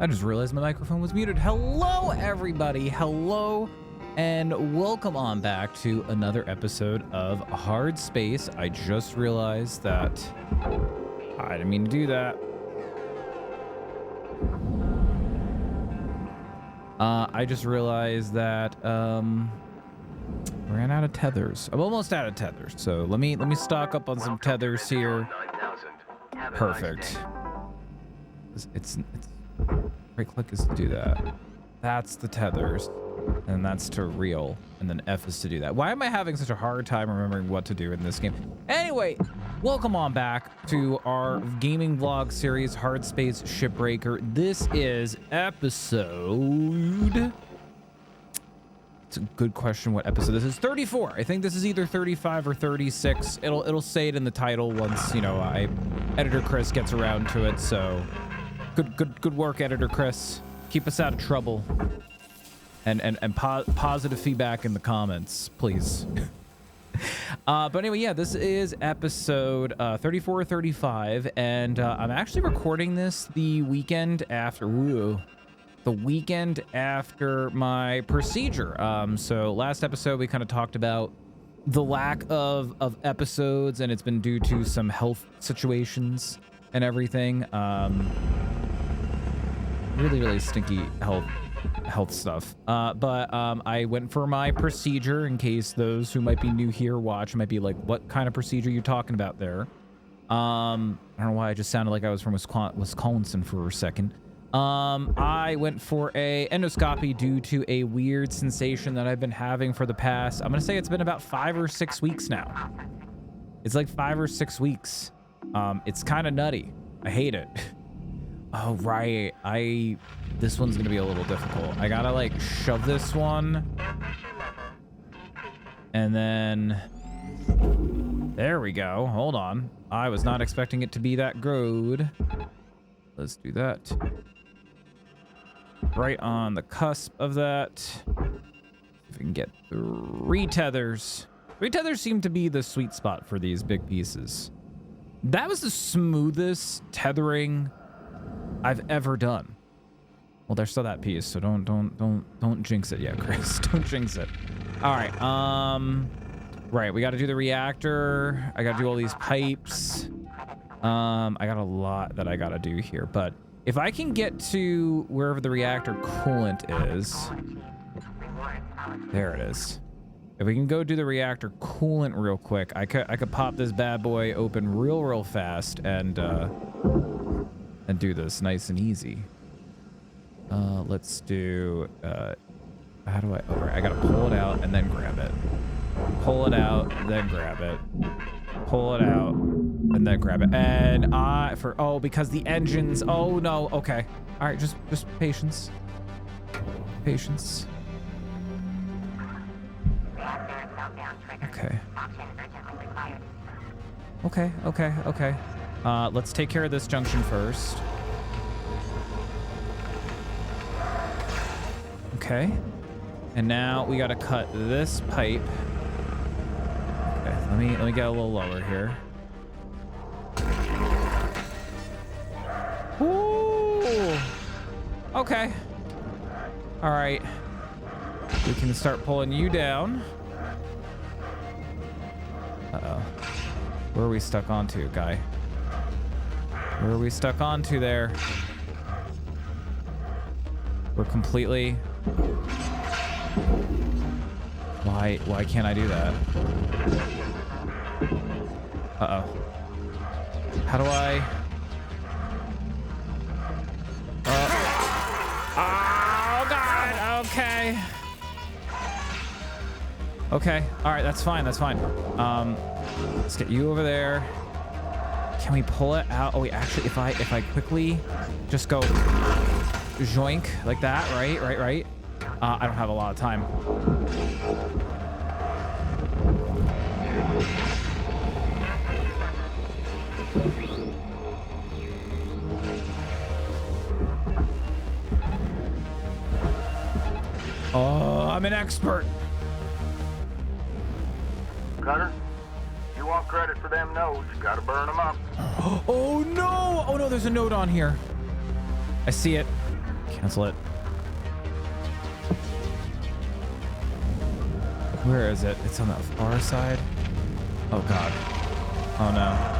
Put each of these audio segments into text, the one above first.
I just realized my microphone was muted. Hello, everybody. Hello, and welcome on back to another episode of Hardspace. I just realized that I didn't mean to do that. I just realized that ran out of tethers. I'm almost out of tethers, so let me stock up on some tethers here. Perfect. It's right click is to do that. That's the tethers, and that's to reel, and then F is to do that. Why am I having such a hard time remembering what to do in this game? Anyway, welcome on back to our gaming vlog series, Hardspace Shipbreaker. This is episode... It's a good question what episode this is. 34. I think this is either 35 or 36. It'll say it in the title once, you know, editor Chris gets around to it, so... Good work, editor Chris. Keep us out of trouble. And positive feedback in the comments, please. But anyway, yeah, this is episode 34 or 35, and I'm actually recording this the weekend after my procedure. So last episode we kind of talked about the lack of episodes, and it's been due to some health situations and everything. Really stinky health stuff. But I went for my procedure. In case those who might be new here might be like, what kind of procedure you talking about there? I don't know why I just sounded like I was from Wisconsin for a second. I went for a endoscopy due to a weird sensation that I've been having for the past, I'm gonna say it's been about 5 or 6 weeks now. It's like 5 or 6 weeks. It's kind of nutty. I hate it. Oh, right. This one's gonna be a little difficult. I gotta like shove this one. And then there we go. Hold on. I was not expecting it to be that good. Let's do that. Right on the cusp of that. If we can get 3 tethers. 3 tethers seem to be the sweet spot for these big pieces. That was the smoothest tethering I've ever done. Well, there's still that piece, so don't jinx it yet, Chris. Don't jinx it. All right. Right, we got to do the reactor. I got to do all these pipes. I got a lot that I got to do here, but if I can get to wherever the reactor coolant is, there it is. If we can go do the reactor coolant real quick, I could pop this bad boy open real fast and do this nice and easy. Let's do, how do I, oh, right, I gotta pull it out and then grab it. Pull it out, then grab it. Pull it out, and then grab it. And because the engines, oh no, okay. All right, just patience. Patience. Okay. Let's take care of this junction first. Okay. And now we gotta cut this pipe. Okay, let me get a little lower here. Ooh. Okay. All right. We can start pulling you down. Uh-oh. Where are we stuck onto, guy? Where are we stuck onto there? We're completely... Why can't I do that? Uh-oh. How do I... Oh, God! Okay. Okay. All right, that's fine. Let's get you over there. Can we pull it out? Oh, wait, actually, if I quickly just go joink like that, right? I don't have a lot of time. Oh, I'm an expert. Cutter, you want credit for them nodes, gotta burn them up. Oh no! Oh no, there's a node on here. I see it. Cancel it. Where is it? It's on the far side. Oh god. Oh no.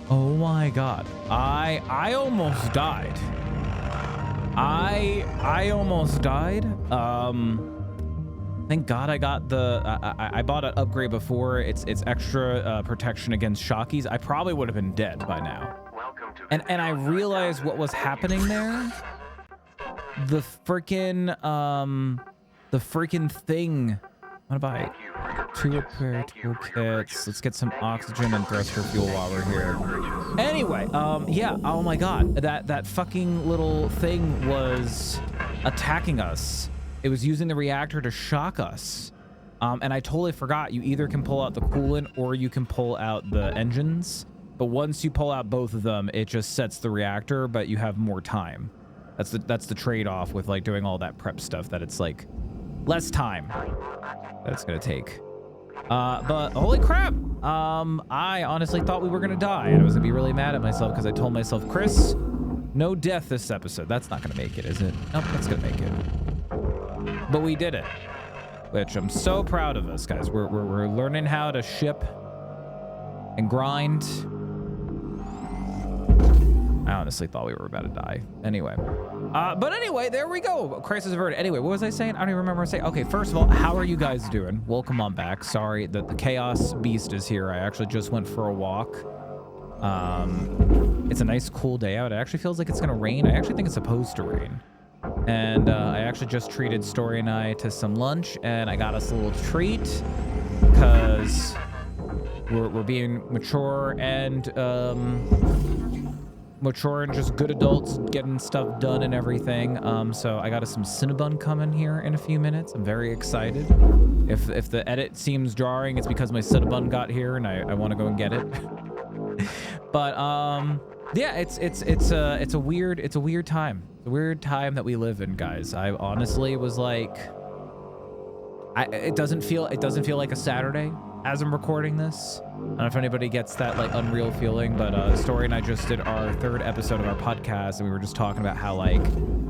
Oh my god. I almost died. I almost died. Thank god I got the I bought an upgrade before. It's extra protection against shockies. I probably would have been dead by now. And I realized what was happening there. The freaking thing. What about 2 repair toolkits? Let's get some oxygen and thruster fuel while we're here. Anyway, yeah. Oh my god, that fucking little thing was attacking us. It was using the reactor to shock us. And I totally forgot. You either can pull out the coolant or you can pull out the engines. But once you pull out both of them, it just sets the reactor, but you have more time. That's the trade-off with like doing all that prep stuff, that it's like less time that it's gonna take. But holy crap, I honestly thought we were gonna die, and I was gonna be really mad at myself because I told myself, Chris, no death this episode. That's not gonna make it, is it? Nope, that's gonna make it. But we did it, which I'm so proud of us, guys. We're learning how to ship and grind. I honestly thought we were about to die. Anyway. But anyway, there we go. Crisis averted. Anyway, what was I saying? I don't even remember what I was saying. Okay, first of all, how are you guys doing? Welcome on back. Sorry that the Chaos Beast is here. I actually just went for a walk. It's a nice cool day out. It actually feels like it's gonna rain. I actually think it's supposed to rain. And I actually just treated Story and I to some lunch, and I got us a little treat because we're being mature and just good adults getting stuff done and everything. So I got us some Cinnabon coming here in a few minutes. I'm very excited. If the edit seems jarring, it's because my Cinnabon got here and I want to go and get it. But yeah, it's a weird time. It's a weird time that we live in, guys. I honestly was like, it doesn't feel like a Saturday as I'm recording this. I don't know if anybody gets that like unreal feeling, but Story and I just did our 3rd episode of our podcast, and we were just talking about how like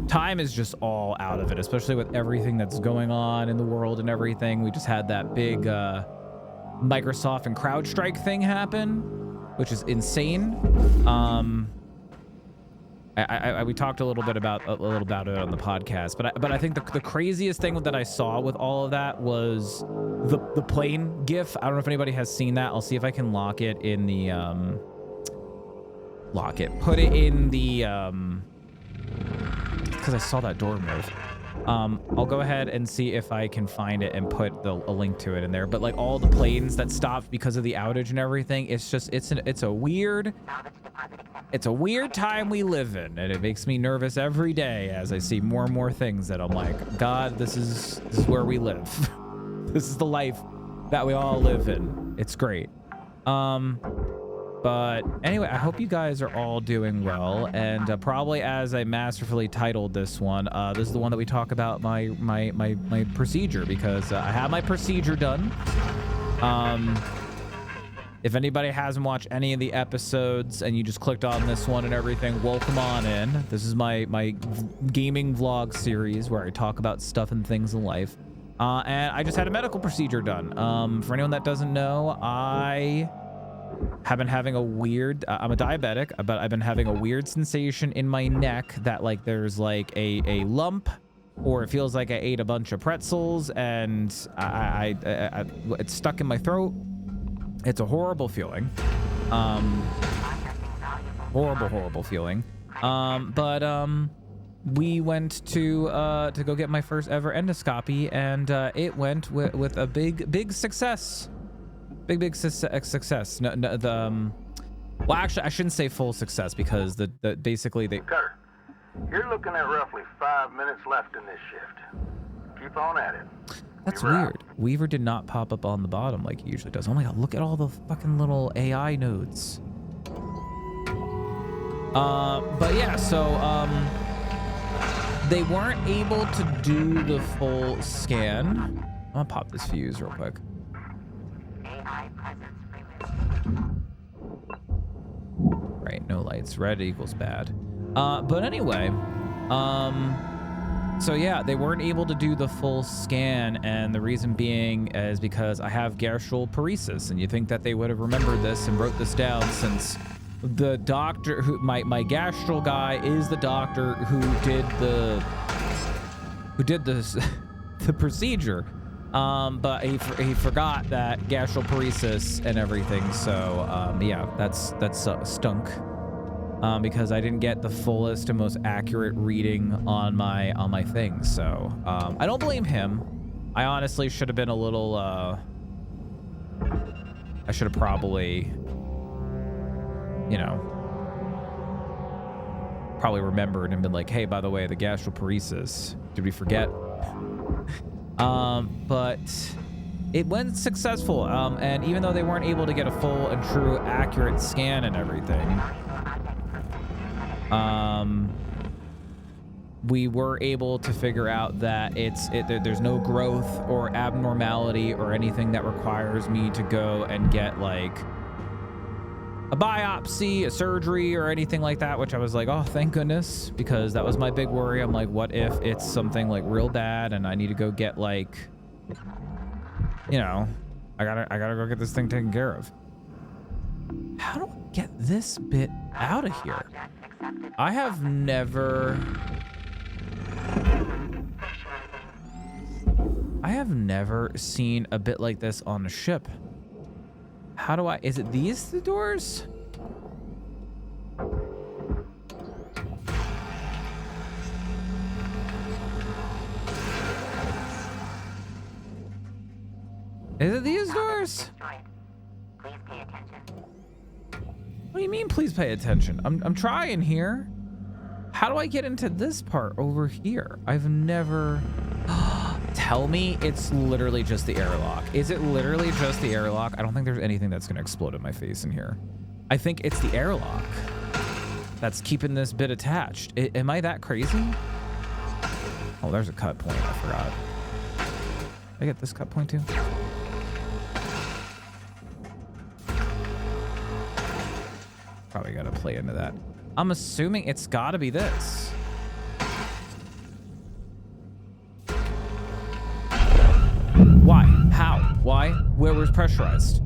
time is just all out of it, especially with everything that's going on in the world and everything. We just had that big Microsoft and CrowdStrike thing happen, which is insane. We talked a little bit about it on the podcast, but I think the craziest thing that I saw with all of that was the plane GIF. I don't know if anybody has seen that. I'll see if I can lock it in the put it in the because I saw that door move. I'll go ahead and see if I can find it and put a link to it in there. But like all the planes that stopped because of the outage and everything, it's just it's a weird time we live in, and it makes me nervous every day as I see more and more things that I'm like, God, this is where we live. This is the life that we all live in. It's great. But anyway, I hope you guys are all doing well, and probably as I masterfully titled this one, this is the one that we talk about my procedure, because I have my procedure done. If anybody hasn't watched any of the episodes and you just clicked on this one and everything, welcome on in. This is my gaming vlog series where I talk about stuff and things in life. And I just had a medical procedure done. For anyone that doesn't know, I have been having a weird, I'm a diabetic, but I've been having a weird sensation in my neck that like there's like a lump, or it feels like I ate a bunch of pretzels and it's stuck in my throat. It's a horrible feeling. Horrible feeling. But we went to go get my first ever endoscopy, and it went with a big success. Big success. No, well, actually, I shouldn't say full success, because basically they. Cutter, you're looking at roughly 5 minutes left in this shift. Keep on at it. That's We were weird. Weaver did not pop up on the bottom like he usually does. Oh my god, look at all the fucking little AI nodes. But yeah, so they weren't able to do the full scan. I'm gonna pop this fuse real quick. AI presence Right, no lights. Red equals bad. But anyway, so yeah, they weren't able to do the full scan, and the reason being is because I have gastral paresis, and you think that they would have remembered this and wrote this down, since the doctor who my gastral guy is the doctor who did the procedure, but he forgot that gastral paresis and everything. So yeah, that's stunk. Because I didn't get the fullest and most accurate reading on my thing. So I don't blame him. I honestly should have been a little I should have probably, you know, probably remembered and been like, hey, by the way, the gastroparesis, did we forget? But it went successful, and even though they weren't able to get a full and true accurate scan and everything, we were able to figure out that there's no growth or abnormality or anything that requires me to go and get like a biopsy, a surgery, or anything like that, which I was like, oh, thank goodness, because that was my big worry. I'm like, what if it's something like real bad and I need to go get like, you know, I gotta go get this thing taken care of. How do I get this bit out of here? I have never seen a bit like this on a ship. How do I, is it these the doors? Is it these doors? Please pay attention. What do you mean, please pay attention? I'm trying here. How do I get into this part over here? I've never... Tell me it's literally just the airlock. Is it literally just the airlock? I don't think there's anything that's gonna explode in my face in here. I think it's the airlock that's keeping this bit attached. Am I that crazy? Oh, there's a cut point, I forgot. Did I get this cut point too? Probably gotta play into that. I'm assuming it's gotta be this. Why? How? Why? Where was pressurized?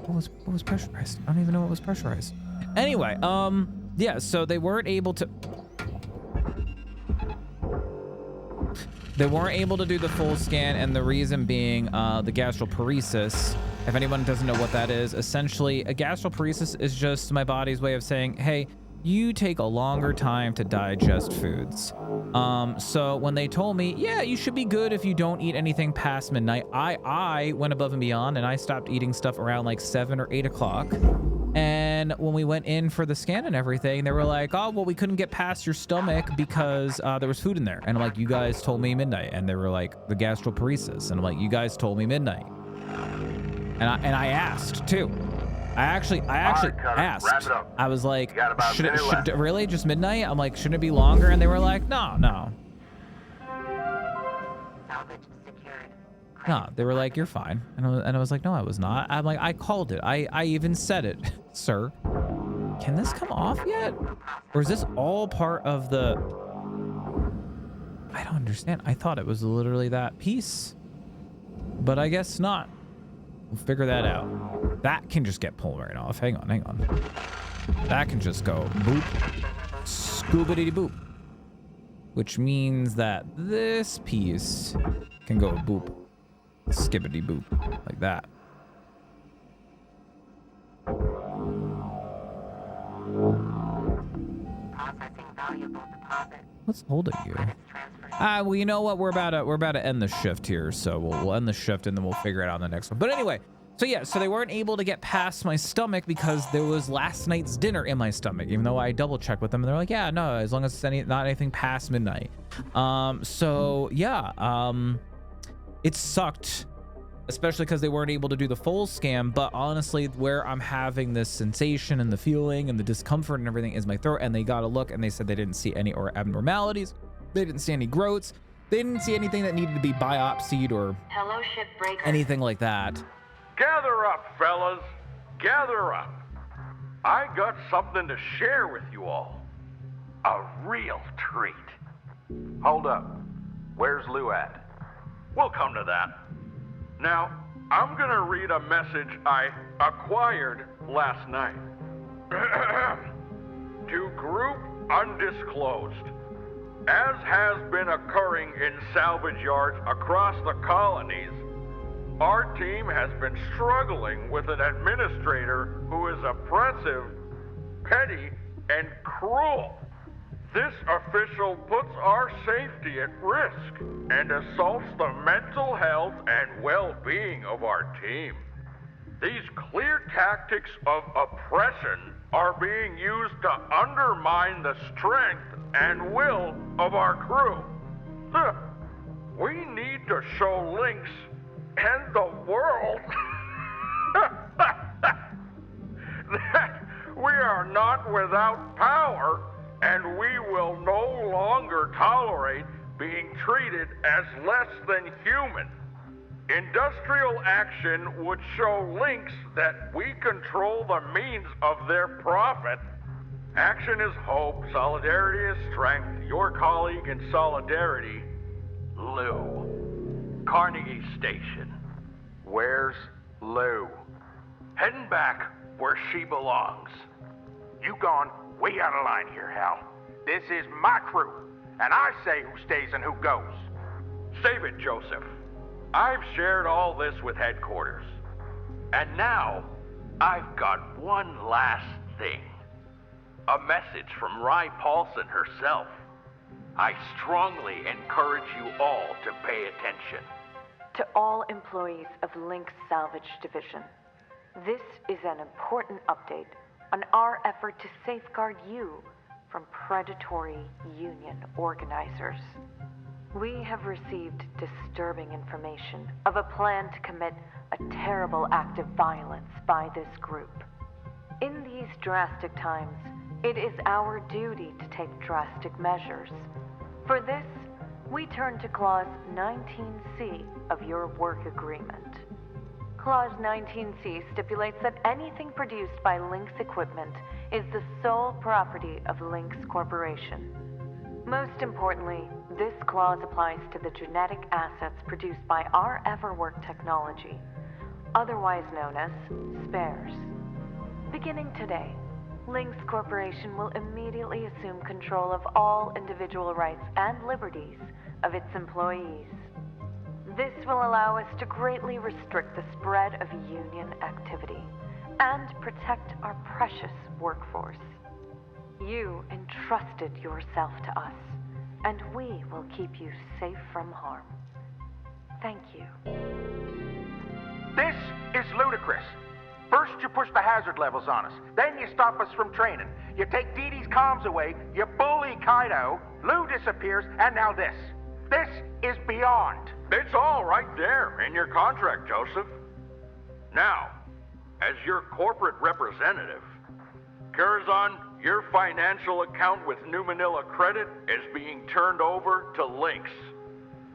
What was pressurized? I don't even know what was pressurized. Anyway, yeah, so they weren't able to... They weren't able to do the full scan, and the reason being the gastroparesis. If anyone doesn't know what that is, essentially a gastroparesis is just my body's way of saying, hey, you take a longer time to digest foods. So when they told me, yeah, you should be good if you don't eat anything past midnight, I went above and beyond, and I stopped eating stuff around like 7 or 8 o'clock. And when we went in for the scan and everything, they were like, oh, well, we couldn't get past your stomach because there was food in there. And I'm like, you guys told me midnight. And they were like, the gastroparesis. And I'm like, you guys told me midnight. And I asked too. I actually asked. I was like, should really just midnight? I'm like, shouldn't it be longer? And they were like, no. No, they were like, you're fine. And I was like, no, I was not. I'm like, I called it. I even said it, sir. Can this come off yet? Or is this all part of the... I don't understand. I thought it was literally that piece. But I guess not. We'll figure that out. That can just get pulled right off. Hang on. That can just go boop. Scoobity boop. Which means that this piece can go boop. Skibbity boop. Like that. Processing valuable deposit. What's holding you? Well, you know what? We're about to end the shift here, so we'll end the shift and then we'll figure it out on the next one. But anyway, So yeah, so they weren't able to get past my stomach because there was last night's dinner in my stomach, even though I double checked with them and they're like, yeah, no, as long as it's not anything past midnight. So yeah, it sucked, especially because they weren't able to do the full scan. But honestly, where I'm having this sensation and the feeling and the discomfort and everything is my throat. And they got a look and they said they didn't see any abnormalities. They didn't see any growths. They didn't see anything that needed to be biopsied or Hello, Shipbreaker. anything like that. Gather up, fellas. Gather up. I got something to share with you all. A real treat. Hold up. Where's Lou at? We'll come to that. Now, I'm gonna read a message I acquired last night. To Group Undisclosed. As has been occurring in salvage yards across the colonies, our team has been struggling with an administrator who is oppressive, petty, and cruel. This official puts our safety at risk and assaults the mental health and well-being of our team. These clear tactics of oppression are being used to undermine the strength and will of our crew. We need to show Lynx and the world that we are not without power, and we will no longer tolerate being treated as less than human. Industrial action would show Lynx that we control the means of their profit. Action is hope, solidarity is strength. Your colleague in solidarity, Lou. Carnegie Station. Where's Lou? Heading back where she belongs. You gone way out of line here, Hal. This is my crew, and I say who stays and who goes. Save it, Joseph. I've shared all this with headquarters. And now, I've got one last thing. A message from Rye Paulson herself. I strongly encourage you all to pay attention. To all employees of Lynx Salvage Division, this is an important update on our effort to safeguard you from predatory union organizers. We have received disturbing information of a plan to commit a terrible act of violence by this group. In these drastic times, it is our duty to take drastic measures. For this, we turn to Clause 19C of your work agreement. Clause 19C stipulates that anything produced by Lynx equipment is the sole property of Lynx Corporation. Most importantly, this clause applies to the genetic assets produced by our Everwork technology, otherwise known as spares. Beginning today, Lynx Corporation will immediately assume control of all individual rights and liberties of its employees. This will allow us to greatly restrict the spread of union activity and protect our precious workforce. You entrusted yourself to us, and we will keep you safe from harm. Thank you. This is ludicrous. First you push the hazard levels on us, then you stop us from training. You take Dee Dee's comms away, you bully Kaido, Lou disappears, and now this. This is beyond. It's all right there in your contract, Joseph. Now, as your corporate representative, Curzon, your financial account with New Manila Credit is being turned over to Lynx.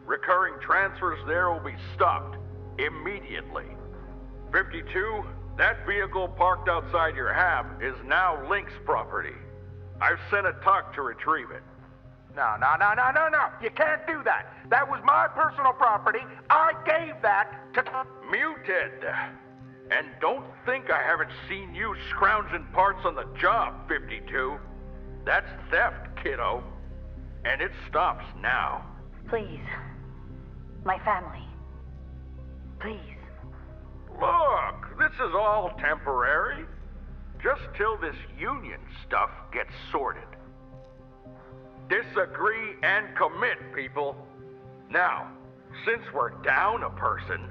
Recurring transfers there will be stopped immediately. 52, that vehicle parked outside your hab is now Lynx property. I've sent a tuck to retrieve it. No. You can't do that. That was my personal property. I gave that to... Muted. And don't think I haven't seen you scrounging parts on the job, 52. That's theft, kiddo. And it stops now. Please. My family. Please. Look, this is all temporary. Just till this union stuff gets sorted. Disagree and commit, people. Now, since we're down a person,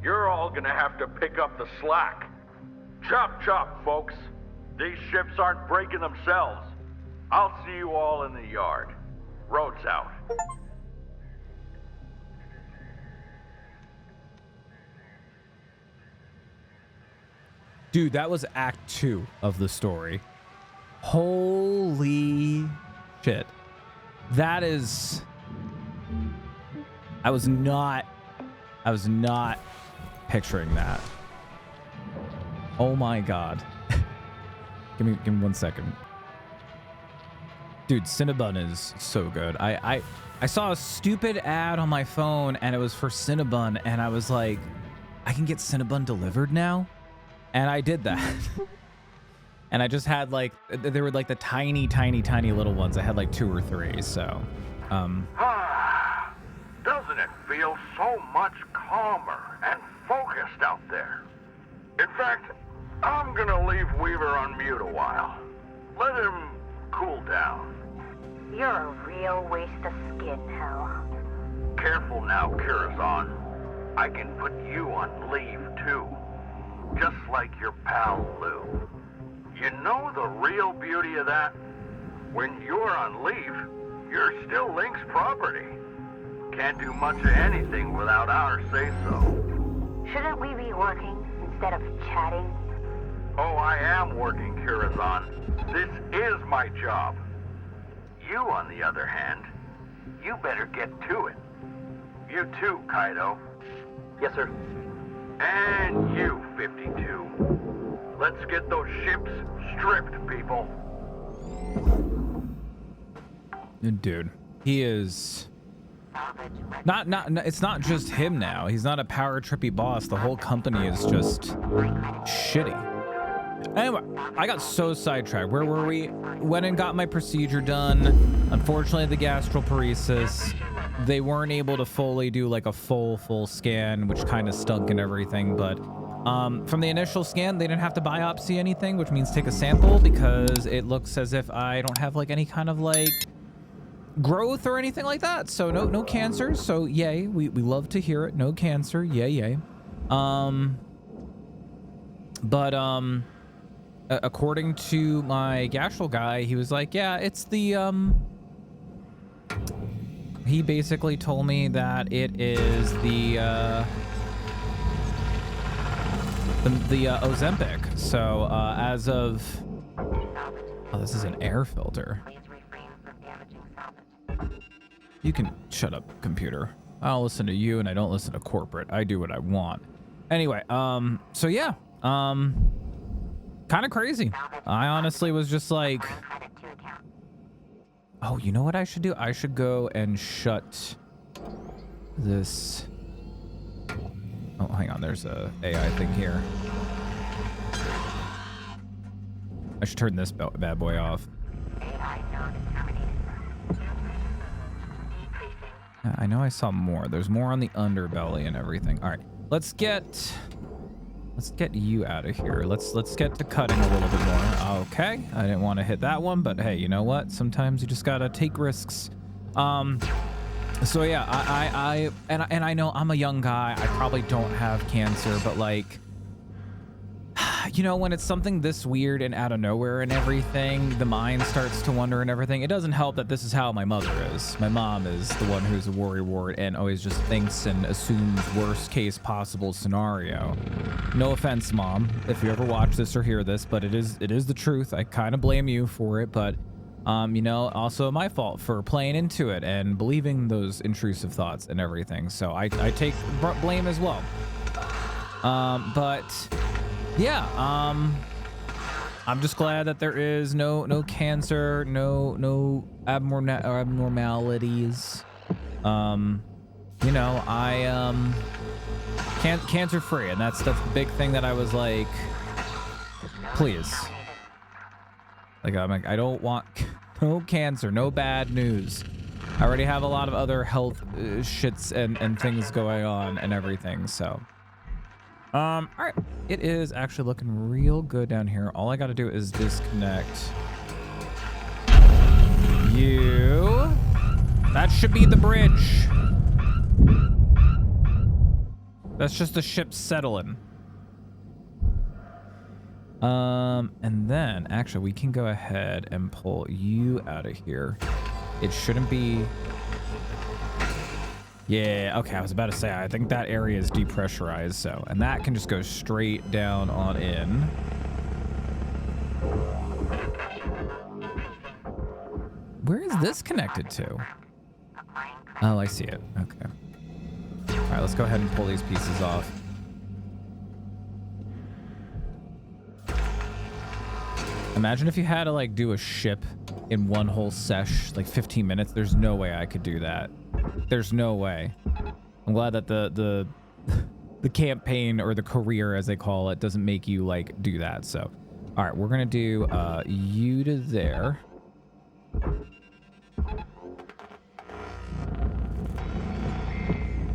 You're all gonna have to pick up the slack. Chop chop, folks. These ships aren't breaking themselves. I'll see you all in the yard. Road's out. Dude, that was Act 2 of the story. Holy shit. That is... I was not picturing that. Oh my god. give me 1 second. Dude, Cinnabon is so good. I saw a stupid ad on my phone and it was for Cinnabon and I was like, I can get Cinnabon delivered now? And I did that. And I just had like, they were like the tiny little ones. I had like 2 or 3, so. Doesn't it feel so much calmer and focused out there? In fact, I'm gonna leave Weaver on mute a while. Let him cool down. You're a real waste of skin, Hal. Careful now, Curazon. I can put you on leave too. Just like your pal Lou. You know the real beauty of that? When you're on leave, you're still Lynx property. Can't do much of anything without our say-so. Shouldn't we be working instead of chatting? Oh, I am working, Curazon. This is my job. You, on the other hand, you better get to it. You too, Kaido. Yes, sir. And you, 52. Let's get those ships stripped, people. Dude, he is not it's not just him now. He's not a power trippy boss. The whole company is just shitty. Anyway, I got so sidetracked. Where were we? Went and got my procedure done. Unfortunately, the gastroparesis, they weren't able to fully do like a full scan, which kind of stunk and everything. But from the initial scan, they didn't have to biopsy anything, which means take a sample because it looks as if I don't have like any kind of like growth or anything like that. So no cancer. So yay, we love to hear it. No cancer. Yay. According to my gastral guy, he was like, yeah, it's the he basically told me that it is the Ozempic. So as of, oh, this is an air filter. You can shut up, computer. I don't listen to you and I don't listen to corporate. I do what I want. Anyway, so yeah, kind of crazy. I honestly was just like, oh, you know what I should do? I should go and shut this. Oh, hang on. There's a AI thing here. I should turn this bad boy off. I know I saw more. There's more on the underbelly and everything. All right, let's get you out of here. Let's get to cutting a little bit more. Okay, I didn't want to hit that one, but hey, you know what? Sometimes you just gotta take risks. So yeah, I know I'm a young guy. I probably don't have cancer, but like, you know, when it's something this weird and out of nowhere and everything, the mind starts to wonder and everything. It doesn't help that this is how my mother is. My mom is the one who's a worrywart and always just thinks and assumes worst case possible scenario. No offense, Mom, if you ever watch this or hear this, but it is the truth. I kind of blame you for it, but you know, also my fault for playing into it and believing those intrusive thoughts and everything. So I take blame as well. But yeah, I'm just glad that there is no cancer, no abnormalities. You know, I cancer free, and that's the big thing that I was like, please. Like, I'm like, I don't want no cancer, no bad news. I already have a lot of other health shits and things going on and everything, so. All right, it is actually looking real good down here. All I got to do is disconnect you. That should be the bridge. That's just the ship settling. And then actually we can go ahead and pull you out of here. It shouldn't be. Yeah, okay, I was about to say, I think that area is depressurized, so, and that can just go straight down on in. Where is this connected to? Oh, I see it. Okay. All right, let's go ahead and pull these pieces off. Imagine if you had to like do a ship in one whole sesh, like 15 minutes. There's no way I could do that. There's no way. I'm glad that the campaign, or the career as they call it, doesn't make you like do that. So, all right, we're gonna do you to there.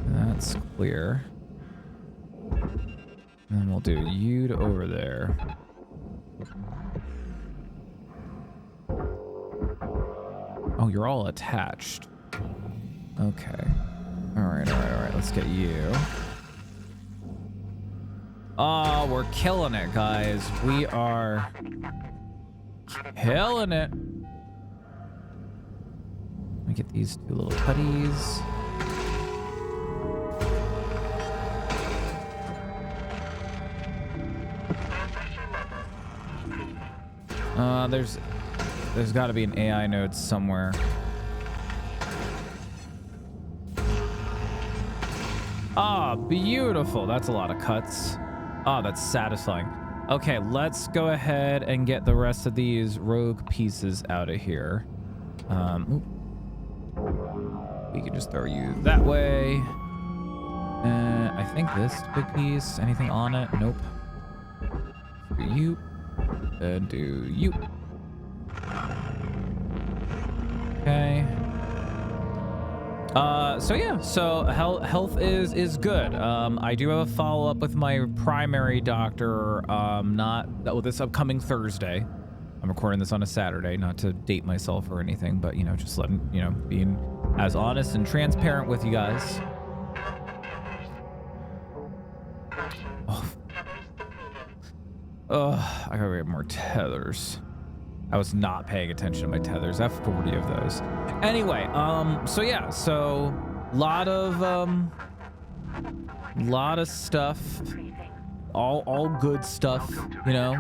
That's clear. And then we'll do you to over there. Oh, you're all attached. Okay. All right. Let's get you. Oh, we're killing it, guys. We are killing it. Let me get these two little putties. There's got to be an AI node somewhere. Ah, beautiful. That's a lot of cuts. Ah, that's satisfying. Okay, let's go ahead and get the rest of these rogue pieces out of here. We can just throw you that way. I think this big piece. Anything on it? Nope. Do you. And do you. Okay. So yeah, so health is good. I do have a follow-up with my primary doctor, this upcoming Thursday. I'm recording this on a Saturday, not to date myself or anything, but, you know, just letting, you know, being as honest and transparent with you guys. Oh, I gotta get more tethers. I was not paying attention to my tethers. I have 40 of those. Anyway, so yeah, so lot of stuff, all good stuff, you know.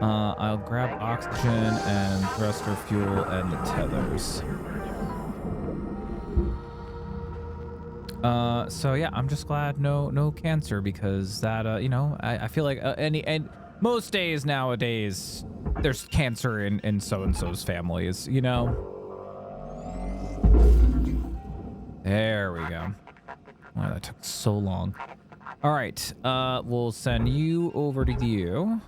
I'll grab oxygen and thruster fuel and the tethers. So yeah, I'm just glad no cancer, because that you know, I feel like and most days nowadays there's cancer in so-and-so's families, you know. There we go. Wow, that took so long. All right, we'll send you over to you.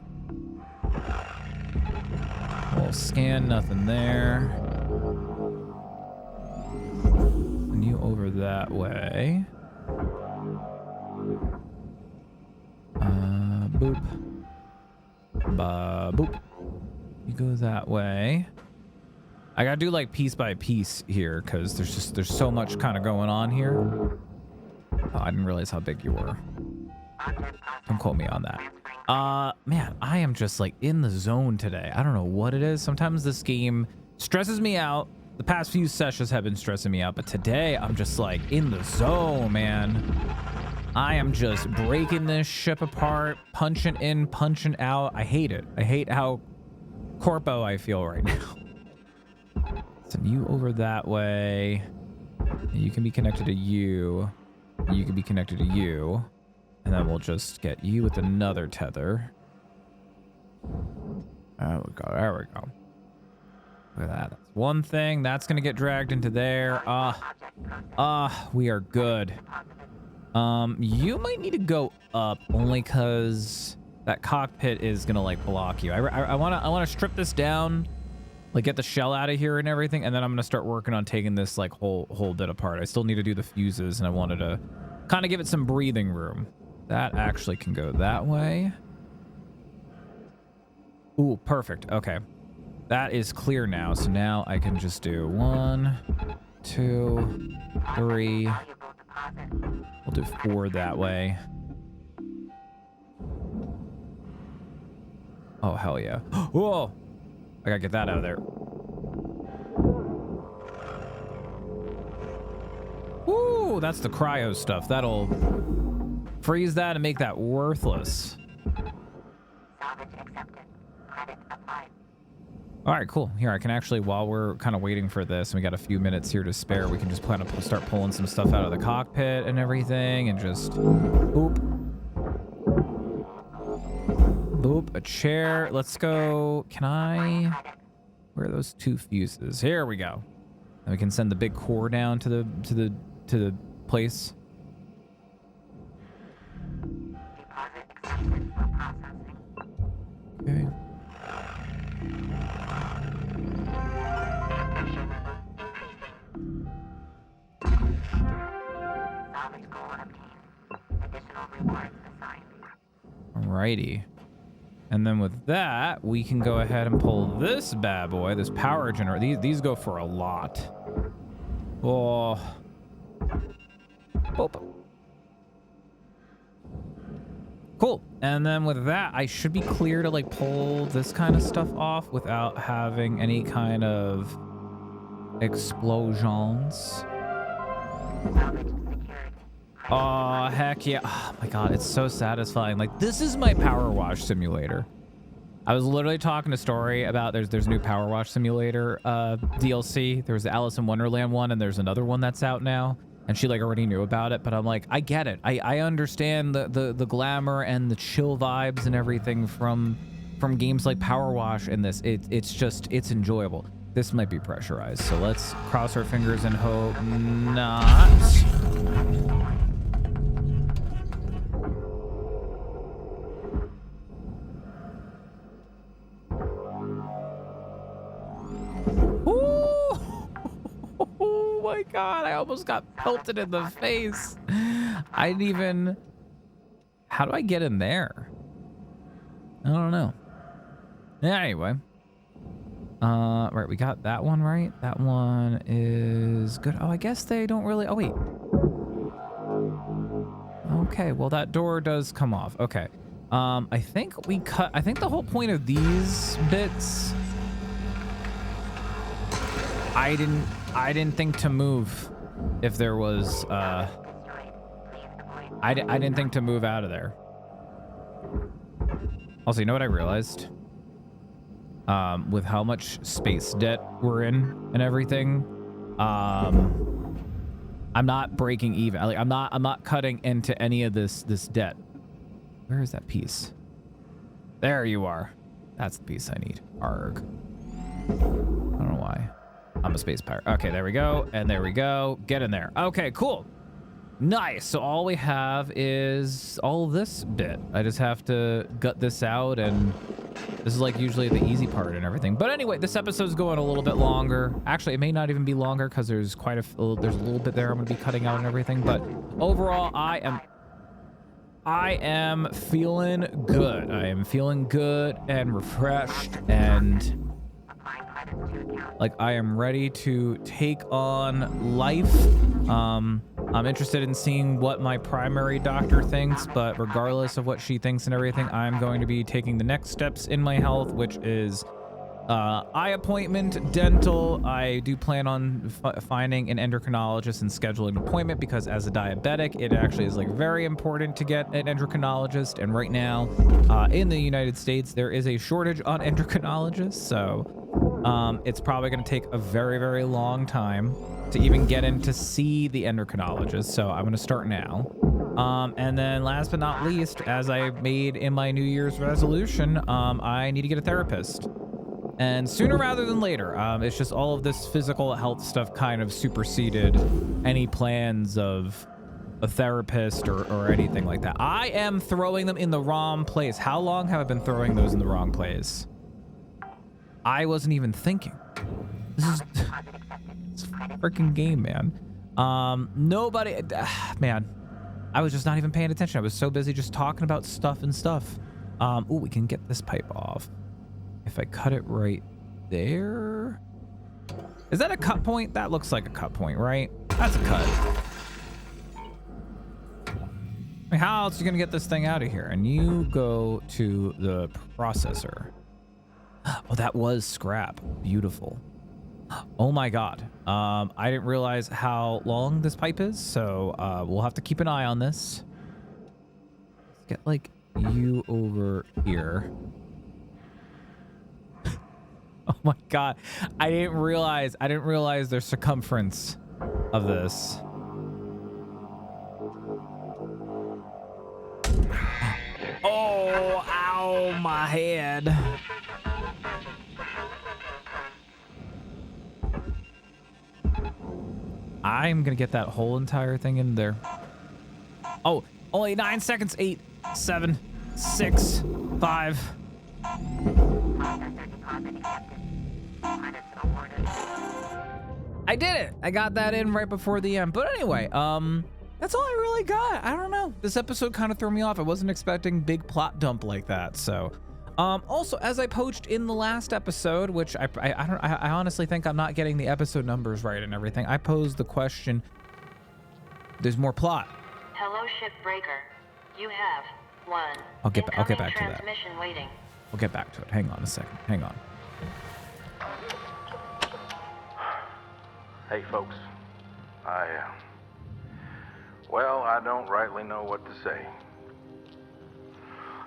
We'll scan, nothing there. Send you over that way. Boop. Boop. You go that way. I gotta do like piece by piece here, because there's so much kind of going on here. Oh, I didn't realize how big you were. Don't quote me on that. Man, I am just like in the zone today. I don't know what it is. Sometimes this game stresses me out. The past few sessions have been stressing me out, but today I'm just like in the zone, man. I am just breaking this ship apart, punching in, punching out. I hate it. I hate how corpo I feel right now. Send you over that way. You can be connected to you. You can be connected to you. And then we'll just get you with another tether. There we go. There we go. Look at that. That's one thing. That's going to get dragged into there. We are good. You might need to go up, only because that cockpit is going to like block you. I want to strip this down, like get the shell out of here and everything, and then I'm going to start working on taking this like whole bit apart. I still need to do the fuses, and I wanted to kind of give it some breathing room. That actually can go that way. Ooh, perfect. Okay. That is clear now. So now I can just do 1, 2, 3, We'll do 4 that way. Oh, hell yeah. Whoa! I gotta get that out of there. Woo! That's the cryo stuff. That'll freeze that and make that worthless. Salvage accepted. Credit applied. All right, cool. Here, I can actually, while we're kind of waiting for this, and we got a few minutes here to spare, we can just plan to start pulling some stuff out of the cockpit and everything, and just boop. Boop, a chair. Let's go. Can I? Where are those 2 fuses? Here we go. And we can send the big core down to the place. Deposit accepted for processing. Okay. Salvage goal obtained. Additional rewards assigned. Alrighty. And then with that, we can go ahead and pull this bad boy, this power generator. These go for a lot. Oh. Boop. Cool. And then with that, I should be clear to like pull this kind of stuff off without having any kind of explosions. Salvage secured. Oh, heck yeah. Oh my God, it's so satisfying. Like, this is my power wash simulator. I was literally talking to Story about there's new Power Wash Simulator DLC. There's the Alice in Wonderland one, and there's another one that's out now. And she like already knew about it, but I'm like, I get it. I understand the glamour and the chill vibes and everything from games like Power Wash and this. It's enjoyable. This might be pressurized, so let's cross our fingers and hope not. Oh my God, I almost got pelted in the face. I didn't even... How do I get in there? I don't know. Anyway. Right, we got that one right. That one is good. Oh, I guess they don't really... Oh, wait. Okay, well, that door does come off. Okay. I think we cut... I think the whole point of these bits... I didn't think to move if there was, I didn't think to move out of there. Also, you know what I realized? With how much space debt we're in and everything, I'm not breaking even. Like, I'm not cutting into any of this debt. Where is that piece? There you are. That's the piece I need. Arg. I don't know why. I'm a space pirate. Okay, there we go. And there we go. Get in there. Okay, cool. Nice. So all we have is all this bit. I just have to gut this out, and this is like usually the easy part and everything. But anyway, this episode's going a little bit longer. Actually, it may not even be longer because there's there's a little bit there I'm going to be cutting out and everything. But overall, I am feeling good. I am feeling good and refreshed, and like I am ready to take on life. I'm interested in seeing what my primary doctor thinks, but regardless of what she thinks and everything, I'm going to be taking the next steps in my health, which is eye appointment, dental. I do plan on finding an endocrinologist and scheduling an appointment, because as a diabetic, it actually is like very important to get an endocrinologist. And right now, in the United States, there is a shortage on endocrinologists. So it's probably going to take a very, very long time to even get in to see the endocrinologist. So I'm going to start now. And then last but not least, as I made in my New Year's resolution, I need to get a therapist. And sooner rather than later. It's just all of this physical health stuff kind of superseded any plans of a therapist or anything like that. I am throwing them in the wrong place. How long have I been throwing those in the wrong place? I wasn't even thinking. This is it's a freaking game, man. Nobody, man, I was just not even paying attention. I was so busy just talking about stuff and stuff. Ooh, we can get this pipe off. If I cut it right there. Is that a cut point? That looks like a cut point, right? That's a cut. me, how else are you gonna get this thing out of here? And you go to the processor. Oh, that was scrap. Beautiful. Oh my god. I didn't realize how long this pipe is, so we'll have to keep an eye on this. Let's get like you over here. Oh my god. I didn't realize their circumference of this. Oh, ow, my head. I'm gonna get that whole entire thing in there. Oh, only 9 seconds. 8, 7, 6, 5. I did it. I got that in right before the end. But anyway, that's all I really got. I don't know. This episode kind of threw me off. I wasn't expecting big plot dump like that. So, also, as I poached in the last episode, which I honestly think I'm not getting the episode numbers right and everything. I posed the question. There's more plot. Hello, Shipbreaker. You have one. I'll get back to that. Transmission waiting. We'll get back to it. Hang on a second. Hang on. Hey, folks. Well, I don't rightly know what to say.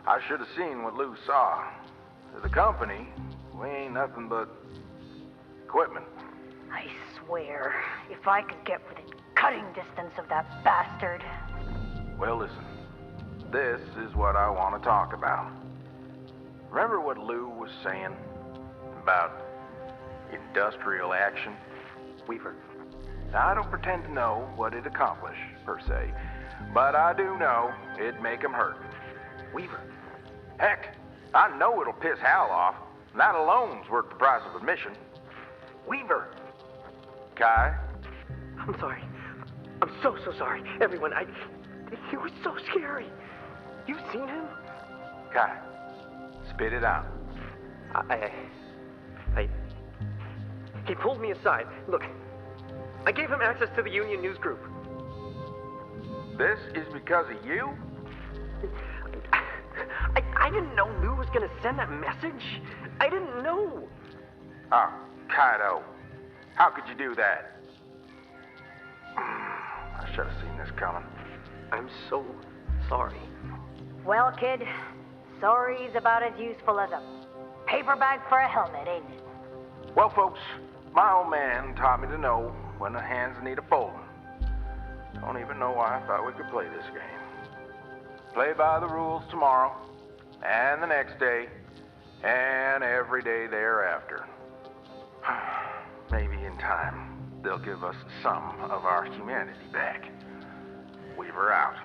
I should have seen what Lou saw. As a company, we ain't nothing but equipment. I swear, if I could get within cutting distance of that bastard. Well, listen. This is what I want to talk about. Remember what Lou was saying about industrial action? Weaver. Now, I don't pretend to know what it accomplished, per se, but I do know it'd make him hurt. Weaver. Heck, I know it'll piss Hal off, and that alone's worth the price of admission. Weaver. Kai? I'm sorry. I'm so sorry. Everyone, he was so scary. You've seen him? Kai, spit it out. He pulled me aside. Look, I gave him access to the Union News Group. This is because of you? I didn't know Lou was gonna send that message. I didn't know. Oh, Kaido. How could you do that? I should have seen this coming. I'm so sorry. Well, kid, sorry's about as useful as a paper bag for a helmet, ain't it? Well, folks, my old man taught me to know when the hands need a folding. Don't even know why I thought we could play this game. Play by the rules tomorrow, and the next day, and every day thereafter. Maybe in time, they'll give us some of our humanity back. Weaver out.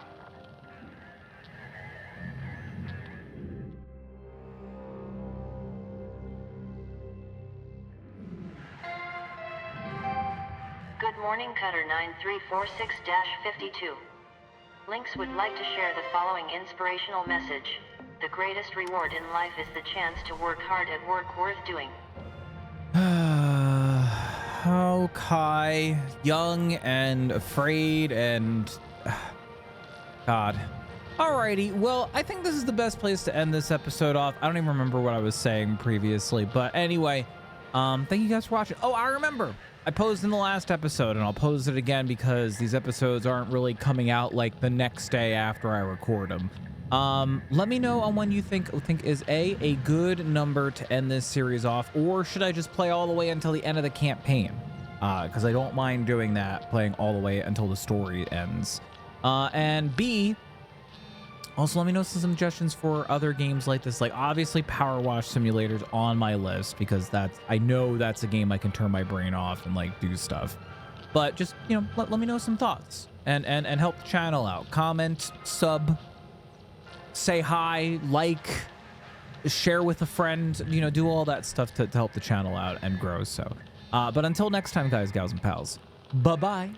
Good morning, Cutter 9346-52. Lynx would like to share the following inspirational message. The greatest reward in life is the chance to work hard at work worth doing. Oh, Kai, young and afraid and... God. Alrighty, well, I think this is the best place to end this episode off. I don't even remember what I was saying previously, but anyway, thank you guys for watching. Oh, I remember. I posed in the last episode, and I'll pose it again because these episodes aren't really coming out like the next day after I record them. Let me know on when you think is a good number to end this series off, or should I just play all the way until the end of the campaign? Because I don't mind doing that, playing all the way until the story ends. And B, also let me know some suggestions for other games like this. Like obviously Power Wash Simulator's on my list because I know that's a game I can turn my brain off and like do stuff. But just, you know, let me know some thoughts and help the channel out. Comment, sub, say hi, like, share with a friend, you know, do all that stuff to help the channel out and grow. So, but until next time, guys, gals, and pals, bye-bye.